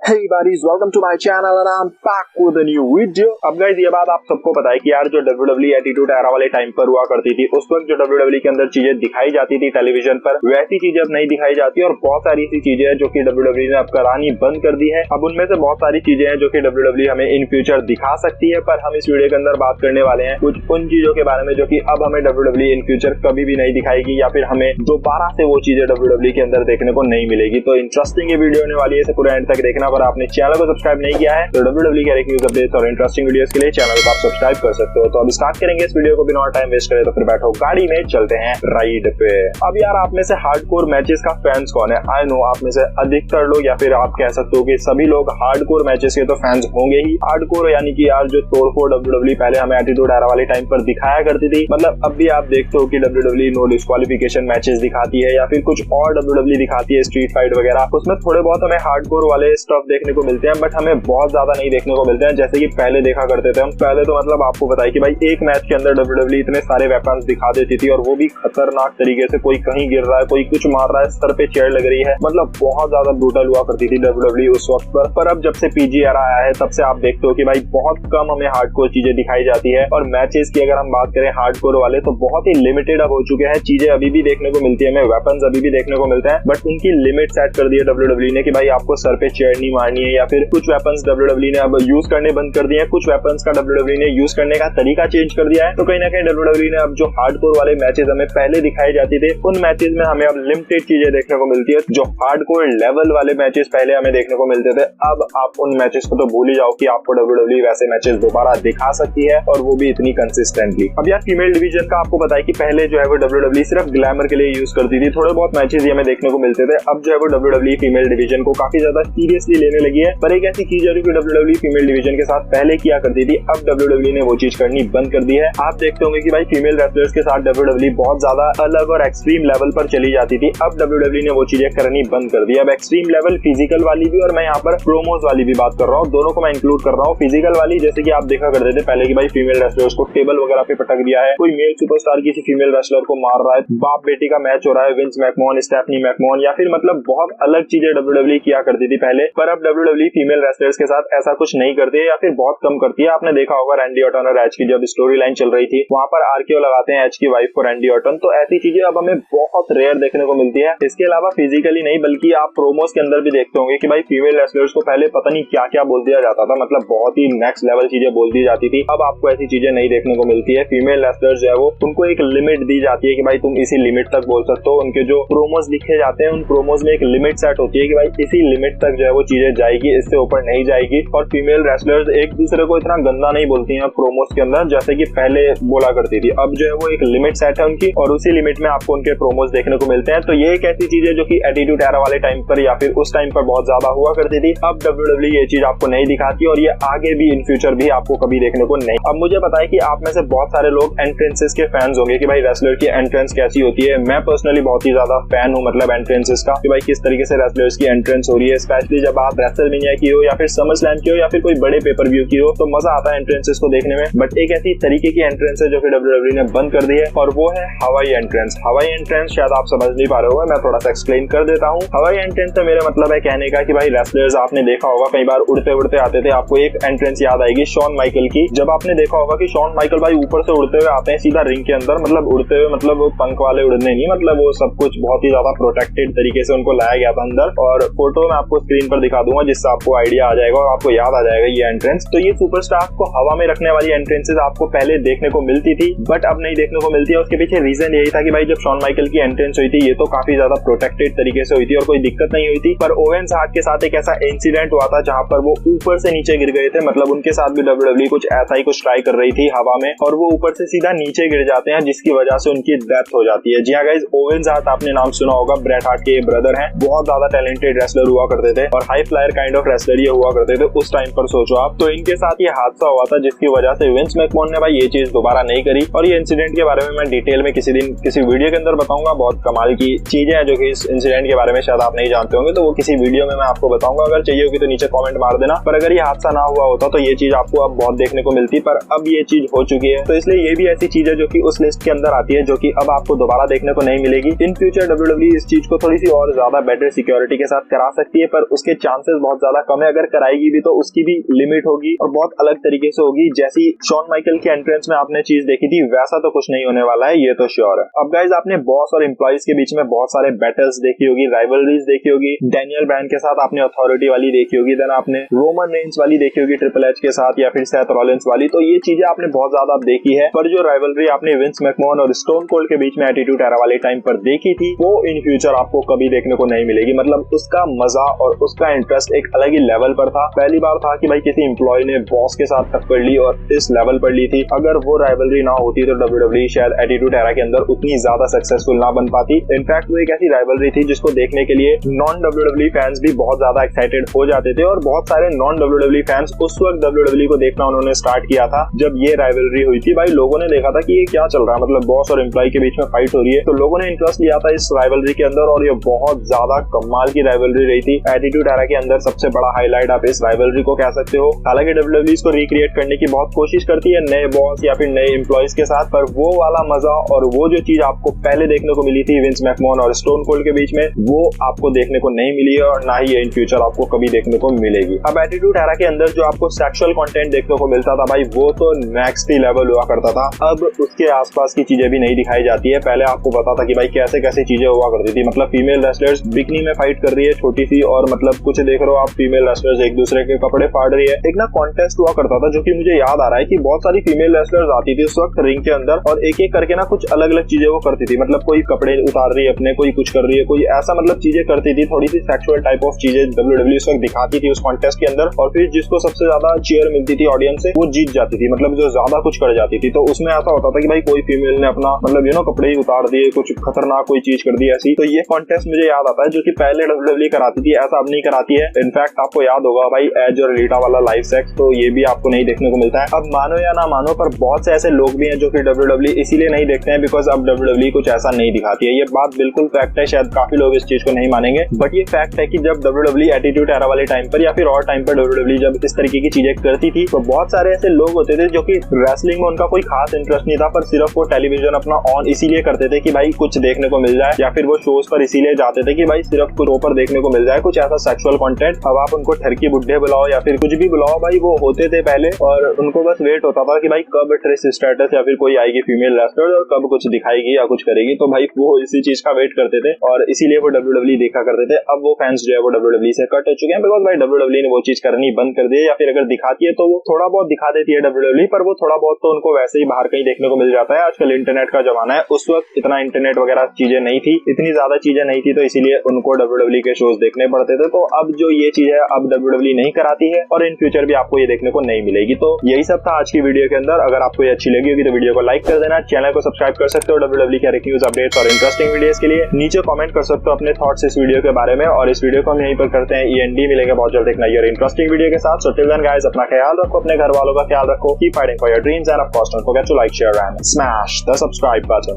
Hey buddies, welcome to my channel and I'm back with a new video। अब guys ये बात आप सबको पता है कि यार जो WWE एटीट्यूड एरा वाले टाइम पर हुआ करती थी, उस वक्त जो WWE के अंदर चीजें दिखाई जाती थी टेलीविजन पर, वैसी चीजें अब नहीं दिखाई जाती और बहुत सारी ऐसी चीजें हैं जो कि WWE ने अब करानी बंद कर दी है। अब उनमें से बहुत सारी चीजें हैं जो कि WWE हमें इन फ्यूचर दिखा सकती है, पर हम इस वीडियो के अंदर बात करने वाले हैं कुछ उन चीजों के बारे में जो कि अब हमें WWE इन फ्यूचर कभी भी नहीं दिखाएगी या फिर हमें दोबारा से वो चीजें WWE के अंदर देखने को नहीं मिलेगी। तो इंटरेस्टिंग ये वीडियो होने वाली है, इसे पूरा एंड तक देखना। पर आपने चैनल को सब्सक्राइब नहीं किया है तो WWE के न्यूज़ अपडेट्स और इंटरेस्टिंग वीडियोस के लिए चैनल को आप सब्सक्राइब कर सकते हो। तो अब स्टार्ट करेंगे इस वीडियो को, बिना टाइम वेस्ट करे तो फिर बैठो गाड़ी में, चलते हैं राइड पे। अब यार आप में से हार्डकोर मैचेस का फैंस कौन है? आई नो आप में से अधिकतर लोग या फिर आप कह सकते हो कि सभी लोग हार्डकोर मैचेस के तो फैंस होंगे ही। हार्डकोर यानी कि यार जो तोड़फोड़ WWE पहले हमें एटीट्यूड एरा वाले टाइम पर दिखाया करती थी, मतलब अब भी आप देखते हो कि WWE नो डिस्क्वालिफिकेशन मैचेस दिखाती है या फिर कुछ और WWE दिखाती है, स्ट्रीट फाइट वगैरह। उसमें थोड़े बहुत हमें हार्डकोर वाले स्टफ देखने को मिलते हैं, बट हमें बहुत ज्यादा नहीं देखने को मिलते हैं जैसे कि पहले देखा करते थे हम। पहले तो मतलब आपको बताइए कि भाई एक मैच के अंदर WWE इतने सारे वेपन्स दिखा देती थी और वो भी खतरनाक तरीके से। कोई कहीं गिर रहा है, कोई कुछ मार रहा है, सर पे चेयर लग रही है, मतलब बहुत ज्यादा ब्रूटल हुआ करती थी WWE उस वक्त पर अब जब से PG एरा आया है तब से आप देखते हो कि भाई बहुत कम हमें हार्डकोर चीजें दिखाई जाती है। और मैचेस की अगर हम बात करें हार्डकोर वाले तो बहुत ही लिमिटेड अब हो चुके हैं। चीजें अभी भी देखने को मिलती है, हमें वेपन्स अभी भी देखने को मिलते हैं, बट उनकी लिमिट सेट कर दी है WWE ने कि भाई आपको सर पे चेयर नहीं मारनी है। या फिर कुछ वेपन्स WWE ने अब यूज करने बंद कर दिए हैं, कुछ वेपन्स का WWE ने यूज करने का तरीका चेंज कर दिया है। तो कहीं ना कहीं WWE ने अब जो हार्डकोर वाले मैचेस हमें पहले दिखाई जाती थे, उन मैचेस में हमें अब लिमिटेड चीजें देखने को मिलती है। जो हार्डकोर लेवल वाले मैचेस पहले हमें देखने को मिलते थे, अब आप उन मैचेस को तो भूल ही जाओ कि आपको WWE वैसे मैचेस दोबारा दिखा सकती है और वो भी इतनी कंसिस्टेंटली। अब यार फीमेल डिवीजन का आपको बताया कि पहले जो है वो WWE सिर्फ ग्लैमर के लिए यूज करती थी, थोड़े बहुत मैचेस हमें देखने को मिलते थे। अब जो है वो WWE फीमेल डिवीजन को काफी ज्यादा सीरियसली लेने लगी है। पर एक ऐसी चीज है जो WWE फीमेल डिवीजन के साथ पहले किया करती थी, अब WWE ने वो चीज करनी बंद कर दी है। आप देखते होंगे कि भाई फीमेल रेसलर्स के साथ WWE बहुत ज्यादा अलग और एक्सट्रीम लेवल पर चली जाती थी, अब WWE ने वो चीजें करनी बंद कर दी। अब एक्सट्रीम लेवल फिजिकल वाली भी और मैं यहाँ पर प्रोमोज वाली भी बात कर रहा हूँ, दोनों को मैं इंक्लूड कर रहा हूँ। फिजिकल वाली जैसे कि आप देखा करते थे पहले कि भाई फीमेल रेसलर्स को टेबल वगैरह पे पटक दिया है, कोई मेल सुपरस्टार किसी फीमेल रेसलर को मार रहा है, बाप बेटी का मैच हो रहा है, विंस मैकमोहन स्टेफनी मैकमोहन, या फिर मतलब बहुत अलग चीजें WWE किया करती थी पहले। पर अब WWE फीमेल रेसलर्स के साथ ऐसा कुछ नहीं करती है या फिर बहुत कम करती है। आपने देखा होगा रैंडी ऑर्टन और एज की जब स्टोरी लाइन चल रही थी, वहां पर RKO लगाते हैं एज की वाइफ को रैंडी ऑर्टन। तो ऐसी चीजें अब हमें बहुत रेयर देखने को मिलती है। इसके अलावा फिजिकली नहीं बल्कि आप प्रोमोस के अंदर भी देखते होंगे कि भाई फीमेल रेसलर्स को पहले पता नहीं क्या क्या बोल दिया जाता था, मतलब बहुत ही नेक्स्ट लेवल चीजें बोल दी जाती थी। अब आपको ऐसी चीजें नहीं देखने को मिलती है। फीमेल रेसलर्स जो है वो उनको एक लिमिट दी जाती है कि भाई तुम इसी लिमिट तक बोल सकते हो। उनके जो प्रोमोज लिखे जाते हैं उन प्रोमोज में एक लिमिट सेट होती है कि भाई इसी लिमिट तक जो है वो चीजें जाएगी, इससे ऊपर नहीं जाएगी। और फीमेल रेसलर्स एक दूसरे को इतना गंदा नहीं बोलती हैं प्रोमोस के अंदर जैसे कि पहले बोला करती थी। अब जो है वो एक लिमिट सेट है उनकी और उसी लिमिट में आपको उनके प्रोमोस देखने को मिलते हैं। तो ये एक ऐसी चीज है जो कि एटीट्यूड एरा वाले टाइम पर या फिर उस टाइम पर बहुत ज्यादा हुआ करती थी। अब WWE ये चीज आपको नहीं दिखाती और ये आगे भी इन फ्यूचर भी आपको कभी देखने को नहीं। अब मुझे पता है कि आप में से बहुत सारे लोग एंट्रेंसेस के फैंस होंगे कि भाई रेसलर की एंट्रेंस कैसी होती है। मैं पर्सनली बहुत ही ज्यादा फैन हूँ मतलब एंट्रेंसेस का, कि भाई किस तरीके से रेसलर्स की एंट्रेंस हो रही है, स्पेशली जब आप रेसलमेनिया की हो या फिर समरस्लैम की हो या फिर कोई बड़े पेपर व्यू की हो, तो मजा आता है एंट्रेंसेस को देखने में। बट एक ऐसी तरीके की एंट्रेंस है जो कि WWE ने बंद कर दी है और वो है हवाई एंट्रेंस। हवाई एंट्रेंस शायद आप समझ नहीं पा रहे हो, मैं थोड़ा सा एक्सप्लेन कर देता हूँ। हवाई एंट्रेंस से मेरा मतलब है कहने का कि भाई रेसलर्स आपने देखा होगा कई बार उड़ते उड़ते आते थे। आपको एक एंट्रेंस याद आएगी शॉन माइकल की, जब आपने देखा होगा कि शॉन माइकल भाई ऊपर से उड़ते हुए आते हैं सीधा रिंग के अंदर, मतलब उड़ते हुए मतलब पंख वाले उड़ने नहीं, मतलब वो सब कुछ बहुत ही ज्यादा प्रोटेक्टेड तरीके से उनको लाया गया था अंदर। और फोटो मैं आपको स्क्रीन पर दिखा दूंगा जिससे आपको आइडिया आ जाएगा और आपको याद आ जाएगा ये एंट्रेंस। तो ये सुपरस्टार को हवा में रखने वाली एंट्रेंसेस आपको पहले देखने को मिलती थी बट अब नहीं देखने को मिलती है। उसके पीछे रीजन यही था कि भाई जब शॉन माइकल की एंट्रेंस हुई थी ये तो काफी ज्यादा प्रोटेक्टेड तरीके से हुई थी और कोई दिक्कत नहीं हुई थी। पर ओवेन हार्ट के साथ एक ऐसा इंसिडेंट हुआ था जहां पर वो ऊपर से नीचे गिर गए थे, मतलब उनके साथ भी WWE कुछ ऐसा ही कुछ ट्राई कर रही थी हवा में और वो ऊपर से सीधा नीचे गिर जाते हैं जिसकी वजह से उनकी डेथ हो जाती है। जी हाँ गाइस, ओवेन हार्ट आपने नाम सुना होगा, ब्रेट हार्ट के ब्रदर हैं, बहुत ज्यादा टैलेंटेड रेसलर हुआ करते थे और high flyer kind of wrestler ये हुआ करते थे उस टाइम पर। सोचो आप, तो इनके साथ ये हादसा हुआ था जिसकी वजह से विंस मैकमोहन ने भाई ये चीज दोबारा नहीं करी। और ये इंसिडेंट के बारे में मैं डिटेल में किसी दिन किसी वीडियो के अंदर बताऊंगा। बहुत कमाल की चीजें हैं जो कि इस इंसिडेंट के बारे में शायद आप नहीं जानते होंगे, तो वो किसी वीडियो में मैं आपको बताऊंगा। अगर चाहिए होगी तो नीचे कमेंट मार देना। पर अगर ये हादसा ना हुआ होता तो ये चीज आपको अब बहुत देखने को मिलती, पर अब ये चीज हो चुकी है। तो इसलिए ये भी ऐसी चीज है जो कि उस लिस्ट के अंदर आती है जो कि अब आपको दोबारा देखने को नहीं मिलेगी। इन फ्यूचर WWE इस चीज को थोड़ी सी और ज्यादा बेटर सिक्योरिटी के साथ करा सकती है, पर उसके चांसेस बहुत ज्यादा कम है। अगर कराएगी भी तो उसकी भी लिमिट होगी और बहुत अलग तरीके से होगी। जैसी शॉन माइकल के एंट्रेंस में आपने चीज देखी थी वैसा तो कुछ नहीं होने वाला है, ये तो श्योर है। अब गाइज आपने बॉस और एम्प्लॉइज के बीच में बहुत सारे बैटल्स देखी होगी, राइवलरीज देखी होगी। डैनियल ब्रायन के साथ आपने अथॉरिटी वाली देखी होगी, देन आपने रोमन रेंज वाली देखी होगी ट्रिपल एच के साथ, या फिर सेथ रॉलिंस वाली। तो ये चीजें आपने बहुत ज्यादा देखी है, पर जो राइवलरी आपने विंस मैकमोहन और स्टोन कोल्ड के बीच में एटीट्यूड एरा वाले टाइम पर देखी थी वो इन फ्यूचर आपको कभी देखने को नहीं मिलेगी। मतलब उसका मजा और उसका इंटरेस्ट एक अलग ही लेवल पर था। पहली बार था कि भाई किसी एम्प्लॉय ने बॉस के साथ टक्कर ली और इस लेवल पर ली थी। अगर वो राइवलरी ना होती तो WWE शायद एटीट्यूड एरा के अंदर उतनी ज्यादा सक्सेसफुल ना बन पाती। इनफैक्ट वो एक ऐसी राइवलरी थी जिसको देखने के लिए नॉन WWE फैंस भी बहुत ज्यादा एक्साइटेड हो जाते थे, और बहुत सारे नॉन WWE फैंस उस वक्त WWE को देखना उन्होंने स्टार्ट किया था जब ये राइवलरी हुई थी। भाई लोगों ने देखा था कि ये क्या चल रहा है, मतलब बॉस और एम्प्लॉय के बीच में फाइट हो रही है, तो लोगों ने इंटरेस्ट लिया था इस राइवलरी के अंदर, और ये बहुत ज्यादा कमाल की राइवलरी रही थी। एटीट्यूड एरा के अंदर सबसे बड़ा हाईलाइट आप इस राइवलरी को कह सकते हो। हालांकि WWE इसको रिक्रिएट करने की बहुत कोशिश करती है नए बॉस या फिर नए एम्प्लॉयज के साथ, पर वो वाला मजा और वो जो चीज आपको पहले देखने को मिली थी विंस मैकमोहन और स्टोन कोल्ड के बीच में, वो आपको देखने को नहीं मिली है और ना ही इन फ्यूचर आपको कभी देखने को मिलेगी। अब एटीट्यूड एरा के अंदर जो आपको सेक्सुअल कंटेंट देखने को मिलता था भाई वो तो नेक्स्ट ही लेवल हुआ करता था। अब उसके आसपास की चीजें भी नहीं दिखाई जाती है। पहले आपको पता था कि भाई कैसे कैसे चीजें हुआ करती थी, मतलब फीमेल रेसलर्स बिकनी में फाइट कर रही है छोटी सी, और मतलब कुछ देख रहे हो आप फीमेल रेसलर्स एक दूसरे के कपड़े फाड़ रही है। एक ना कॉन्टेस्ट हुआ करता था जो कि मुझे याद आ रहा है कि बहुत सारी फीमेल रेसलर्स आती थी उस वक्त रिंग के अंदर, और एक एक करके ना कुछ अलग अलग चीजें वो करती थी, मतलब कोई कपड़े उतार रही है अपने, कोई कुछ कर रही है, कोई ऐसा मतलब चीजें करती थी, थोड़ी सी सेक्सुअल टाइप ऑफ चीजें WWE उस वक्त दिखाती थी उस कॉन्टेस्ट के अंदर, और फिर जिसको सबसे ज्यादा चीयर मिलती थी ऑडियंस से वो जीत जाती थी, मतलब जो ज्यादा कुछ कर जाती थी। तो उसमें ऐसा होता था कि भाई कोई फीमेल ने अपना मतलब कपड़े ही उतार दिए, कुछ खतरनाक कोई चीज कर दी ऐसी। तो ये कॉन्टेस्ट मुझे याद आता है जो कि पहले WWE कराती थी, ऐसा अब नहीं कराती है। इनफैक्ट आपको याद होगा भाई एज और लीटा वाला लाइव सेक्स, तो ये भी आपको नहीं देखने को मिलता है। अब मानो या ना मानो पर बहुत से ऐसे लोग भी हैं जो कि WWE इसीलिए नहीं देखते हैं बिकॉज अब WWE कुछ ऐसा नहीं दिखाती है। ये बात बिल्कुल फैक्ट है, शायद काफी लोग इस चीज को नहीं मानेंगे, बट ये फैक्ट है कि जब WWE एटीट्यूड एरा वाले टाइम पर या फिर और टाइम पर WWE जब इस तरीके की चीजें करती थी तो बहुत सारे ऐसे लोग होते थे जो कि रेसलिंग में उनका कोई खास इंटरेस्ट नहीं था, पर सिर्फ वो टेलीविजन अपना ऑन इसीलिए करते थे कि भाई कुछ देखने को मिल जाए, या फिर वो शोज पर इसीलिए जाते थे कि भाई सिर्फ कुछ ऊपर देखने को मिल जाए कुछ ऐसा सेक्सुअल कंटेंट। अब आप उनको ठरकी बुड्ढे बुलाओ या फिर कुछ भी बुलाओ, भाई वो होते थे पहले, और उनको बस वेट होता था कि भाई कब ट्रिस स्ट्रेटस या फिर कोई आएगी फीमेल रेसलर और कब कुछ दिखाएगी या कुछ करेगी, तो भाई वो इसी चीज का वेट करते थे और इसीलिए वो WWE देखा करते थे। अब वो फैंस जो है वो WWE से कट हो चुके हैं बिकॉज भाई WWE ने वो चीज करनी बंद कर दी है, या फिर अगर दिखाती है तो वो थोड़ा बहुत दिखा देती है WWE, पर वो थोड़ा बहुत तो उनको वैसे ही बाहर कहीं देखने को मिल जाता है। आजकल इंटरनेट का जमाना है, उस वक्त इतना इंटरनेट वगैरह चीजें नहीं थी, इतनी ज्यादा चीजें नहीं थी, तो इसीलिए उनको WWE के शोज देखने पड़ते थे। तो अब जो ये चीज है अब WWE नहीं कराती है और इन फ्यूचर भी आपको ये देखने को नहीं मिलेगी। तो यही सब था आज की वीडियो के अंदर। अगर आपको ये अच्छी लगी होगी तो वीडियो को लाइक कर देना, चैनल को सब्सक्राइब कर सकते हो WWE के हर एक न्यूज अपडेट्स और इंटरेस्टिंग वीडियोस के लिए। नीचे कमेंट कर सकते हो अपने थॉट्स इस वीडियो के बारे में, और इस वीडियो को हम यहीं पर करते हैं END। मिलेंगे बहुत जल्द एक नई और इंटरेस्टिंग वीडियो के साथ। सो टिल देन गाइस अपना ख्याल रखो, अपने घर वालों का ख्याल रखो, keep fighting for your dreams and of course don't forget to like, share and smash the subscribe button.